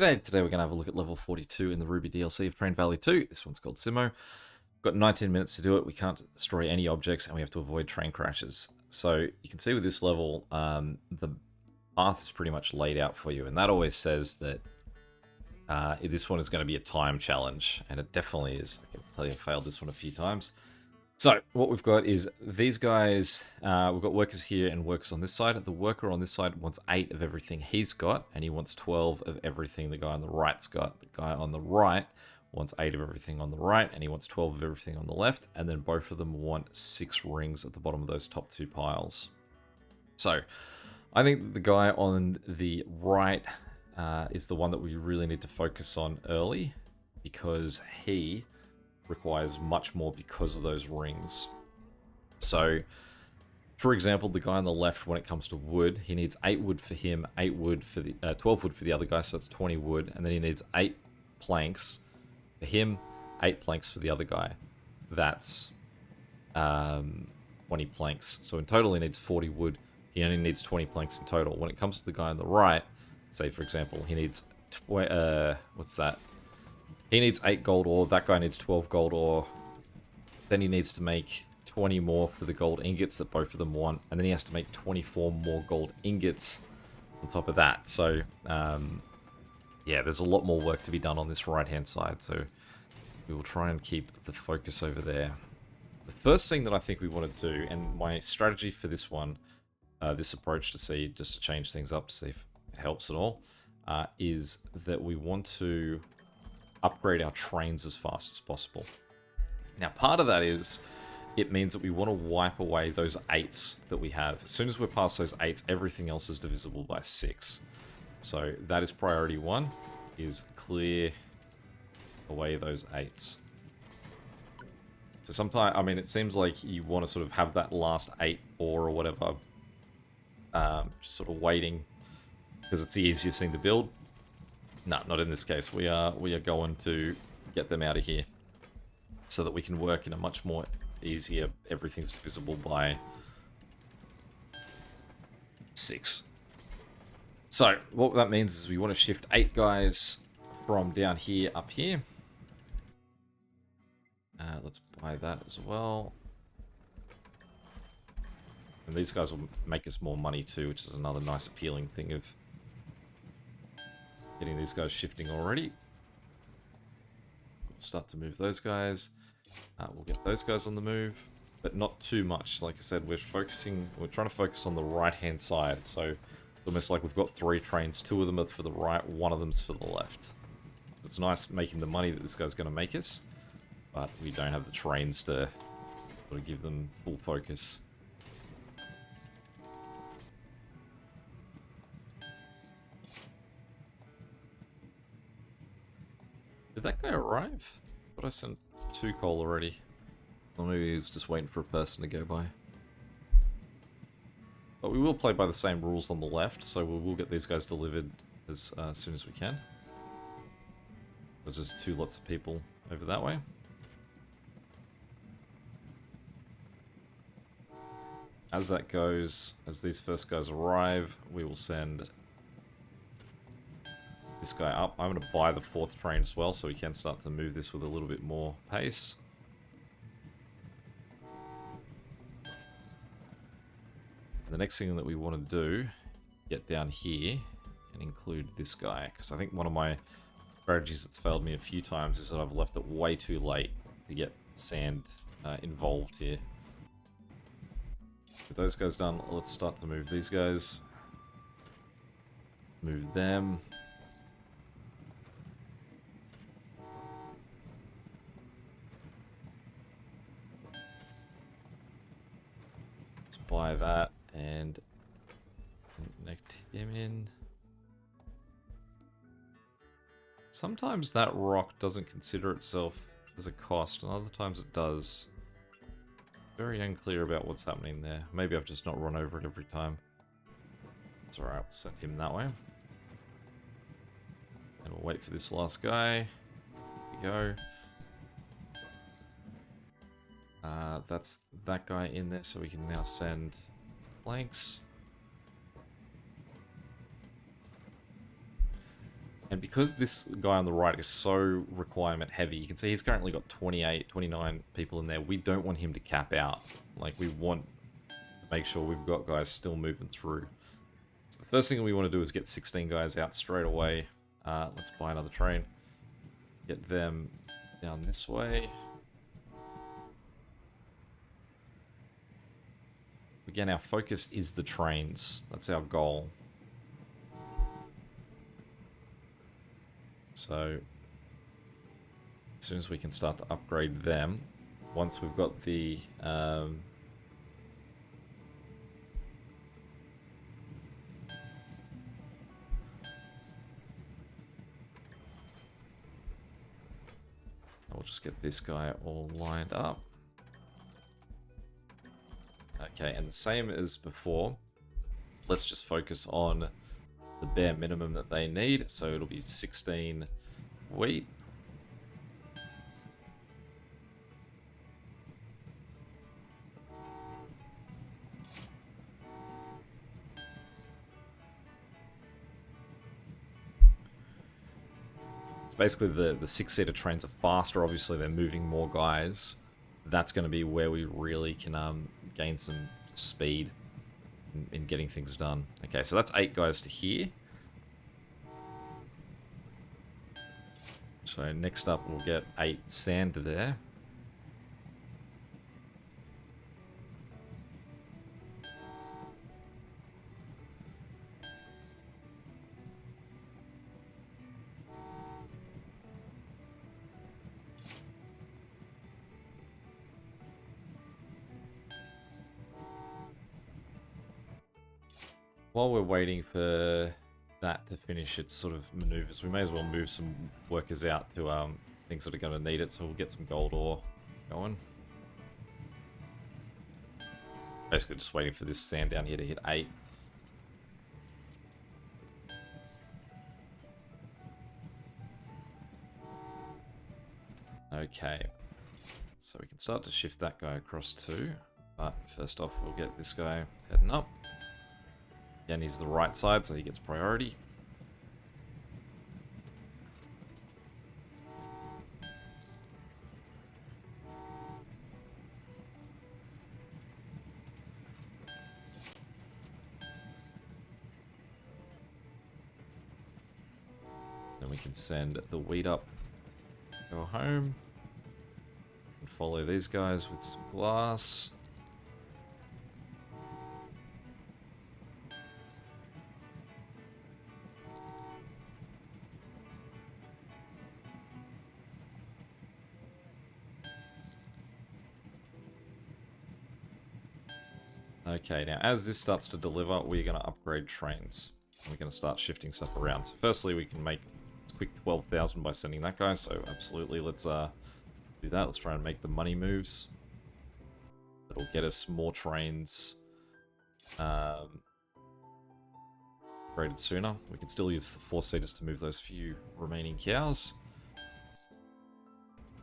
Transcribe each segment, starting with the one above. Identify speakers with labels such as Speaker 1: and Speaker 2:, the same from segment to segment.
Speaker 1: G'day, today we're going to have a look at level 42 in the Ruby DLC of Train Valley 2. This one's called SIMO. We've got 19 minutes to do it. We can't destroy any objects and we have to avoid train crashes. So you can see with this level, the path is pretty much laid out for you. And that always says that this one is going to be a time challenge. And it definitely is. I can tell you I've failed this one a few times. So what we've got is these guys, we've got workers here and workers on this side. The worker on this side wants 8 of everything he's got, and he wants 12 of everything the guy on the right's got. The guy on the right wants 8 of everything on the right, and he wants 12 of everything on the left, and then both of them want 6 rings at the bottom of those top 2 piles. So I think the guy on the right is the one that we really need to focus on early, because he requires much more because of those rings. So, for example, the guy on the left, when it comes to wood, he needs 8 wood for him, 8 wood for the 12 wood for the other guy, so that's 20 wood, and then he needs 8 planks for him, 8 planks for the other guy. That's 20 planks. So in total, he needs 40 wood. He only needs 20 planks in total. When it comes to the guy on the right, say for example, he needs what's that? He needs 8 gold ore, that guy needs 12 gold ore. Then he needs to make 20 more for the gold ingots that both of them want. And then he has to make 24 more gold ingots on top of that. So, yeah, there's a lot more work to be done on this right-hand side. So we will try and keep the focus over there. The first thing that I think we want to do, and my strategy for this one, this approach to see, just to change things up to see if it helps at all, is that we want to upgrade our trains as fast as possible. Now, part of that is, it means that we want to wipe away those 8s that we have. As soon as we're past those 8s, everything else is divisible by 6. So that is priority 1, is clear away those 8s. So sometimes, I mean, it seems like you want to sort of have that last 8 ore or whatever, just sort of waiting, because it's the easiest thing to build. No, not in this case. We are going to get them out of here so that we can work in a much more easier, everything's divisible by 6. So what that means is we want to shift 8 guys from down here up here. Let's buy that as well. And these guys will make us more money too, which is another nice appealing thing of getting these guys shifting already. We'll start to move those guys. We'll get those guys on the move, but not too much. Like I said, we're trying to focus on the right-hand side. So it's almost like we've got 3 trains. 2 of them are for the right, 1 of them's for the left. It's nice making the money that this guy's going to make us, but we don't have the trains to sort of give them full focus. Did that guy arrive? I thought I sent 2 coal already. Or maybe he's just waiting for a person to go by. But we will play by the same rules on the left, so we will get these guys delivered as soon as we can. There's just 2 lots of people over that way. As that goes, as these first guys arrive, we will send this guy up. I'm going to buy the 4th train as well, so we can start to move this with a little bit more pace. And the next thing that we want to do, get down here and include this guy, because I think one of my strategies that's failed me a few times is that I've left it way too late to get sand involved here. With those guys done, let's start to move these guys. Move them. Buy that and connect him in. Sometimes that rock doesn't consider itself as a cost, and other times it does. Very unclear about what's happening there. Maybe I've just not run over it every time. It's alright, we'll send him that way. And we'll wait for this last guy. Here we go. That's that guy in there, so we can now send planks. And because this guy on the right is so requirement heavy, you can see he's currently got 28, 29 people in there. We don't want him to cap out. Like, we want to make sure we've got guys still moving through. So the first thing we want to do is get 16 guys out straight away. Let's buy another train. Get them down this way. Again, our focus is the trains. That's our goal. So, as soon as we can start to upgrade them, once we've got the... I'll just get this guy all lined up. Okay, and the same as before, let's just focus on the bare minimum that they need. So it'll be 16 wheat. Basically, the 6-seater trains are faster. Obviously, they're moving more guys. That's going to be where we really can gain some speed in getting things done. Okay, so that's 8 guys to here. So next up, we'll get 8 sand there. While we're waiting for that to finish its sort of maneuvers, we may as well move some workers out to things that are going to need it, so we'll get some gold ore going. Basically just waiting for this sand down here to hit 8. Okay, so we can start to shift that guy across too, but first off we'll get this guy heading up. Again, he's the right side, so he gets priority. Then we can send the wheat up, go home, and follow these guys with some glass. Okay, now as this starts to deliver, we're going to upgrade trains. We're going to start shifting stuff around. So firstly, we can make a quick 12,000 by sending that guy. So absolutely, let's do that. Let's try and make the money moves. That'll get us more trains upgraded sooner. We can still use the 4-seaters to move those few remaining cows.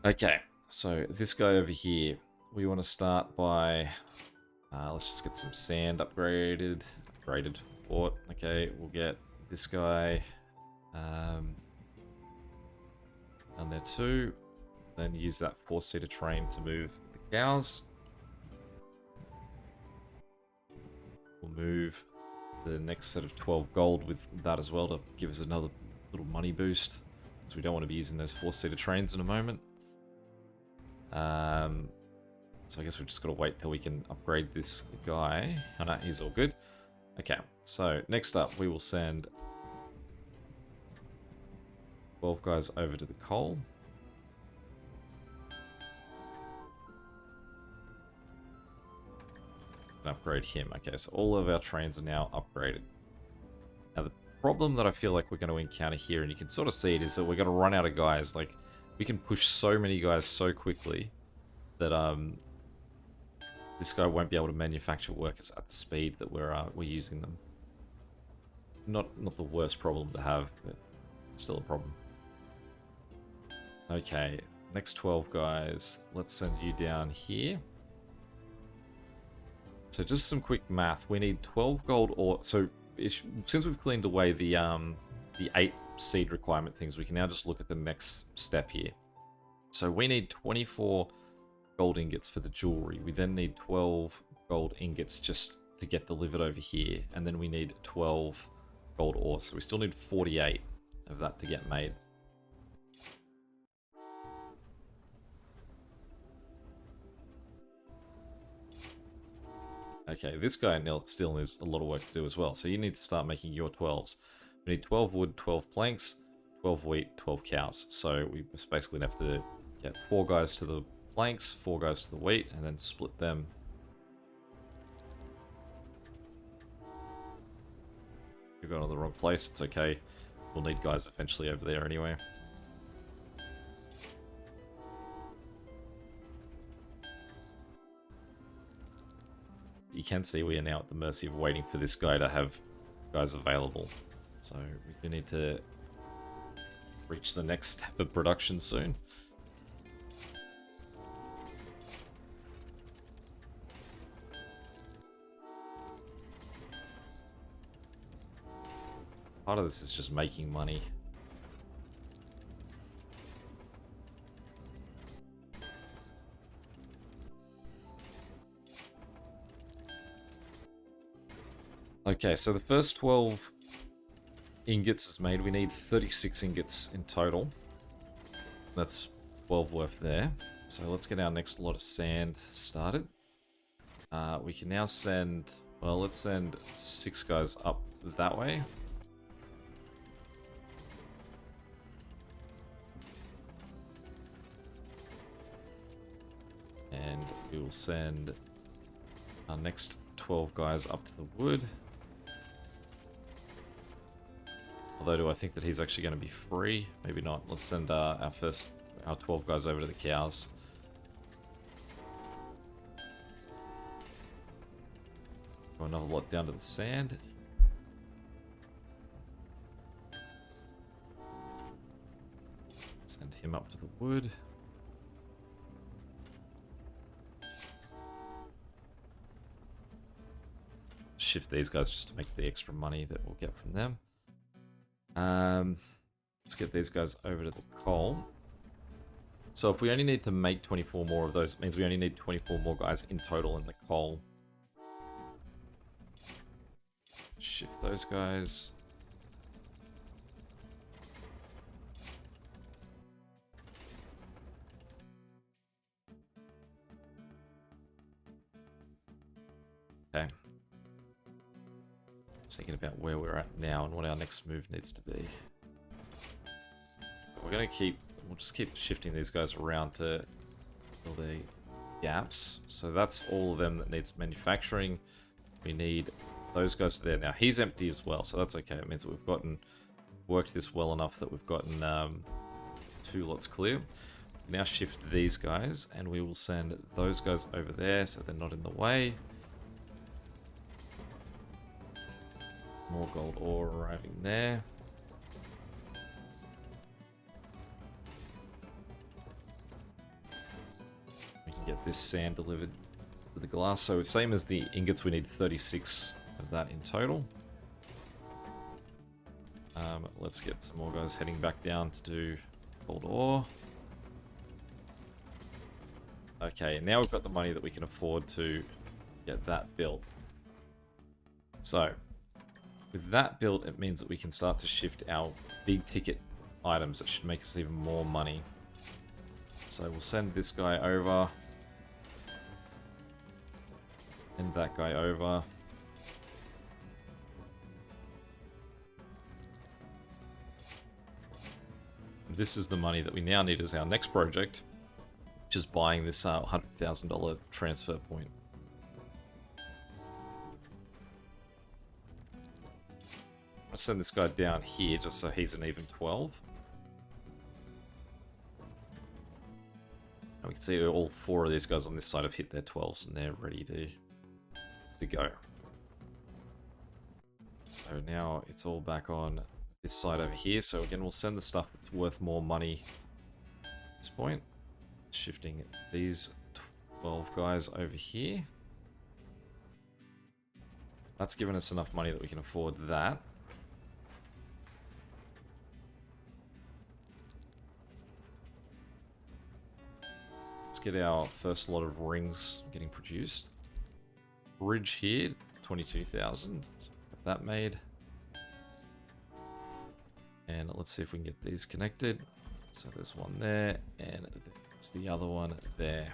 Speaker 1: Okay, so this guy over here, we want to start by... let's just get some sand upgraded. Bought. Okay, we'll get this guy down there too. Then use that 4-seater train to move the cows. We'll move the next set of 12 gold with that as well to give us another little money boost. So we don't want to be using those 4-seater trains in a moment. So I guess we've just got to wait till we can upgrade this guy. Oh no, he's all good. Okay, so next up we will send 12 guys over to the coal. And upgrade him. Okay, so all of our trains are now upgraded. Now the problem that I feel like we're going to encounter here, and you can sort of see it, is that we're going to run out of guys. Like, we can push so many guys so quickly that this guy won't be able to manufacture workers at the speed that we're using them. Not the worst problem to have, but still a problem. Okay, next 12 guys. Let's send you down here. So just some quick math. We need 12 gold ore. So since we've cleaned away the 8 seed requirement things, we can now just look at the next step here. So we need 24 gold ingots for the jewelry. We then need 12 gold ingots just to get delivered over here. And then we need 12 gold ore. So we still need 48 of that to get made. Okay, this guy still has a lot of work to do as well. So you need to start making your 12s. We need 12 wood, 12 planks, 12 wheat, 12 cows. So we just basically have to get 4 guys to the planks, 4 guys to the wheat, and then split them. You're going to the wrong place, it's okay. We'll need guys eventually over there anyway. You can see we are now at the mercy of waiting for this guy to have guys available. So we do need to reach the next step of production soon. Part of this is just making money. Okay, so the first 12 ingots is made. We need 36 ingots in total. That's 12 worth there. So let's get our next lot of sand started. We can now send... Well, let's send 6 guys up that way. And we will send our next 12 guys up to the wood. Although, do I think that he's actually going to be free? Maybe not. Let's send our 12 guys over to the cows. Go another lot down to the sand. Send him up to the wood. Shift these guys just to make the extra money that we'll get from them. Let's get these guys over to the coal. So if we only need to make 24 more of those, it means we only need 24 more guys in total in the coal. Shift those guys. Okay. Thinking about where we're at now and what our next move needs to be. We'll just keep shifting these guys around to fill the gaps. So that's all of them that needs manufacturing. We need those guys to there. Now he's empty as well, so that's okay. It means that we've worked this well enough that we've gotten 2 lots clear. Now shift these guys and we will send those guys over there so they're not in the way. More gold ore arriving there. We can get this sand delivered to the glass. So same as the ingots, we need 36 of that in total. Let's get some more guys heading back down to do gold ore. Okay, now we've got the money that we can afford to get that built. So with that built, it means that we can start to shift our big ticket items that should make us even more money. So we'll send this guy over. And that guy over. This is the money that we now need as our next project, which is buying this $100,000 transfer point. I'll send this guy down here just so he's an even 12. And we can see all 4 of these guys on this side have hit their 12s and they're ready to go. So now it's all back on this side over here. So again, we'll send the stuff that's worth more money at this point. Shifting these 12 guys over here. That's given us enough money that we can afford that. Let's get our first lot of rings getting produced. Bridge here, 22,000. So have that made. And let's see if we can get these connected. So there's one there, and there's the other one there.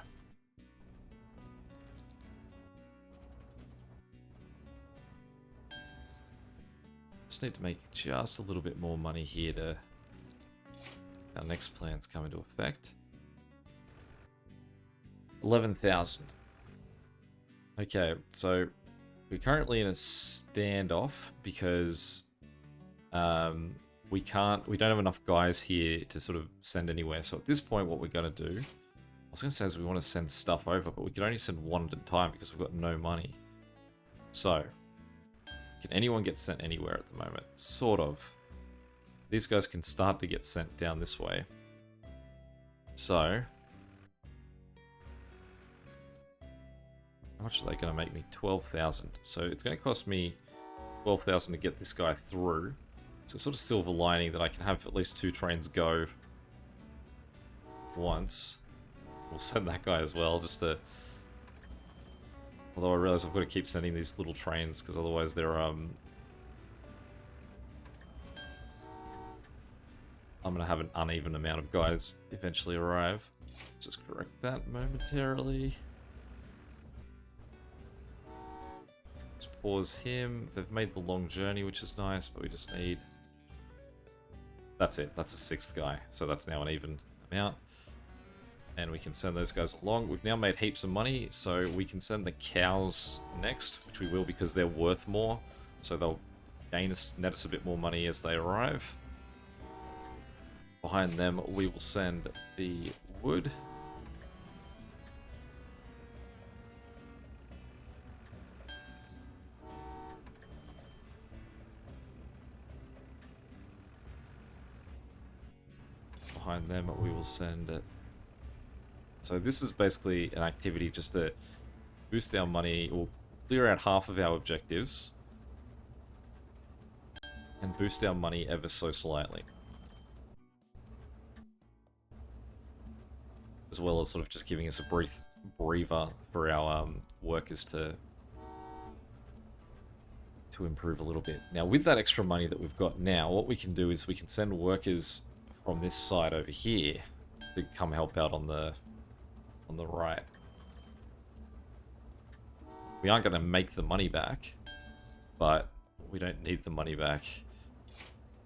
Speaker 1: Just need to make just a little bit more money here to our next plans come into effect. 11,000. Okay, so we're currently in a standoff because we don't have enough guys here to sort of send anywhere. So at this point, what we're going to do, I was going to say is we want to send stuff over, but we can only send one at a time because we've got no money. So, can anyone get sent anywhere at the moment? Sort of. These guys can start to get sent down this way. So, how much are they going to make me? 12,000. So it's going to cost me 12,000 to get this guy through. So sort of silver lining that I can have at least 2 trains go once. We'll send that guy as well, just to... Although I realize I've got to keep sending these little trains, because otherwise they're, I'm going to have an uneven amount of guys eventually arrive. Just correct that momentarily. Let's pause him. They've made the long journey, which is nice, but we just need... That's it. That's a 6th guy. So that's now an even amount. And we can send those guys along. We've now made heaps of money, so we can send the cows next, which we will because they're worth more. So they'll net us a bit more money as they arrive. Behind them, we will send the wood. Behind them, we will send it. So this is basically an activity just to boost our money, or clear out half of our objectives, and boost our money ever so slightly. As well as sort of just giving us a breather for our workers to improve a little bit. Now with that extra money that we've got now, what we can do is we can send workers from this side over here to come help out on the right. We aren't going to make the money back, but we don't need the money back.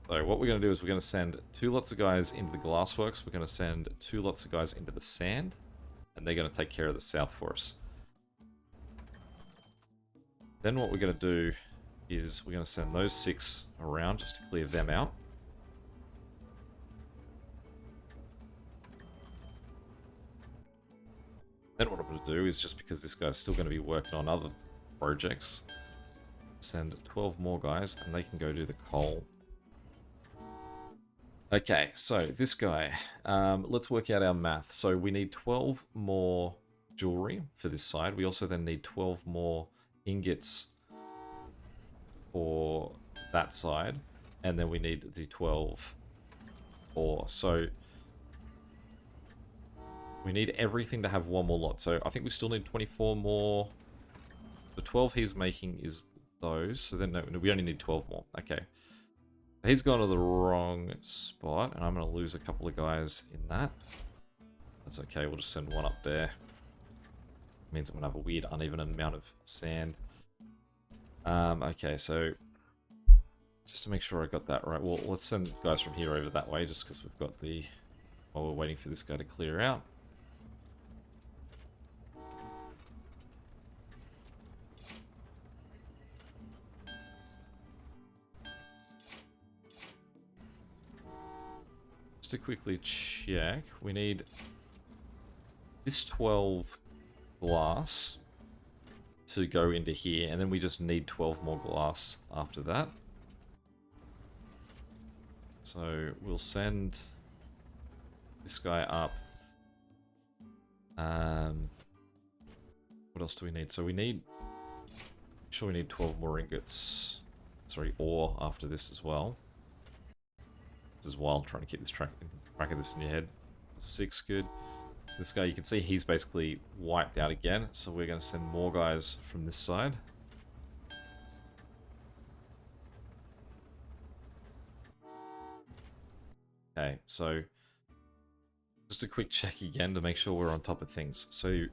Speaker 1: So what we're going to do is we're going to send 2 lots of guys into the glassworks. We're going to send 2 lots of guys into the sand, and they're going to take care of the south for us. Then what we're going to do is we're going to send those 6 around just to clear them out. Then what I'm going to do is, just because this guy's still going to be working on other projects, send 12 more guys and they can go do the coal. Okay, so this guy, let's work out our math. So we need 12 more jewelry for this side. We also then need 12 more ingots for that side. And then we need the 12 ore. So we need everything to have 1 more lot. So I think we still need 24 more. The 12 he's making is those. So then no, we only need 12 more. Okay. He's gone to the wrong spot, and I'm going to lose a couple of guys in that. That's okay, we'll just send one up there. Means I'm going to have a weird uneven amount of sand. Okay, so just to make sure I got that right, well, let's send guys from here over that way, just because we've got the... while we're waiting for this guy to clear out. To quickly check, we need this 12 glass to go into here, and then we just need 12 more glass after that. So we'll send this guy up. What else do we need? So we need, sure, we need 12 more ingots. Sorry, ore after this as well. This is wild, trying to keep this track of this in your head. 6, good. So this guy, you can see he's basically wiped out again. So we're going to send more guys from this side. Okay, so just a quick check again to make sure we're on top of things. So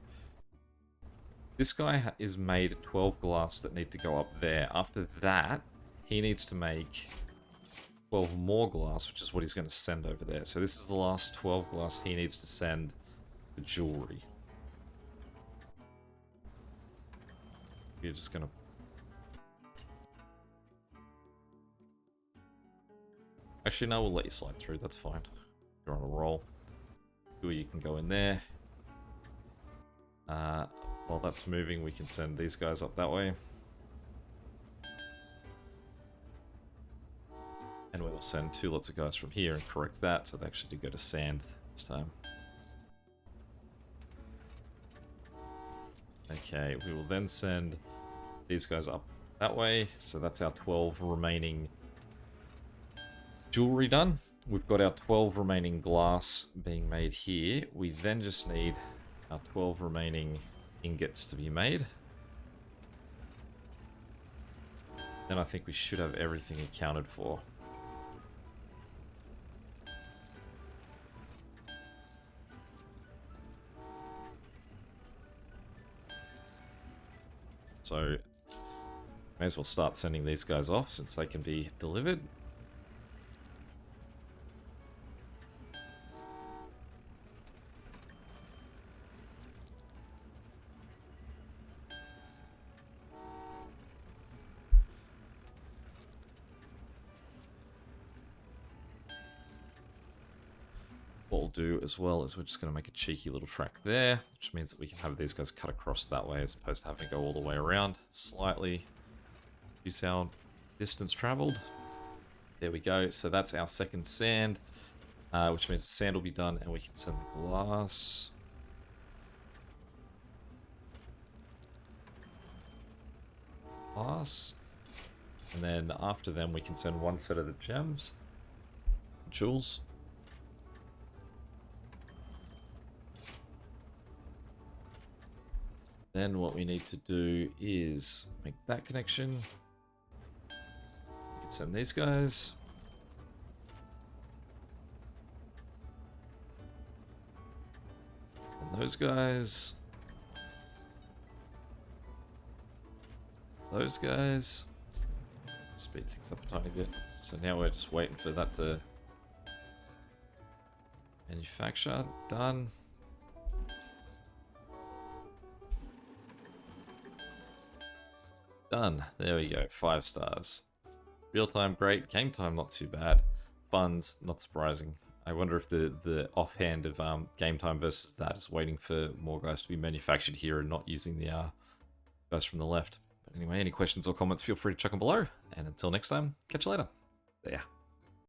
Speaker 1: this guy is made 12 glass that need to go up there. After that, he needs to make 12 more glass, which is what he's going to send over there. So this is the last 12 glass he needs to send the jewelry. You're just going to... Actually, no, we'll let you slide through. That's fine. You're on a roll. You can go in there. While that's moving, we can send these guys up that way. And we'll send 2 lots of guys from here and correct that, so they actually do go to sand this time. Okay, we will then send these guys up that way, so that's our 12 remaining jewelry done. We've got our 12 remaining glass being made here. We then just need our 12 remaining ingots to be made. Then I think we should have everything accounted for. So, may as well start sending these guys off since they can be delivered. What we'll do as well is we're just going to make a cheeky little track there, which means that we can have these guys cut across that way as opposed to having to go all the way around. Slightly reduce our distance traveled. There we go. So that's our second sand, which means the sand will be done and we can send the glass. And then after them we can send 1 set of the gems, jewels. Then what we need to do is make that connection. We can send these guys. And those guys. Those guys. Speed things up a tiny bit. So now we're just waiting for that to manufacture. Done. Done. There we go. 5 stars. Real time, great. Game time, not too bad. Funds, not surprising. I wonder if the offhand of game time versus that is waiting for more guys to be manufactured here and not using the guys from the left. But anyway, any questions or comments, feel free to chuck them below. And until next time, catch you later. See ya.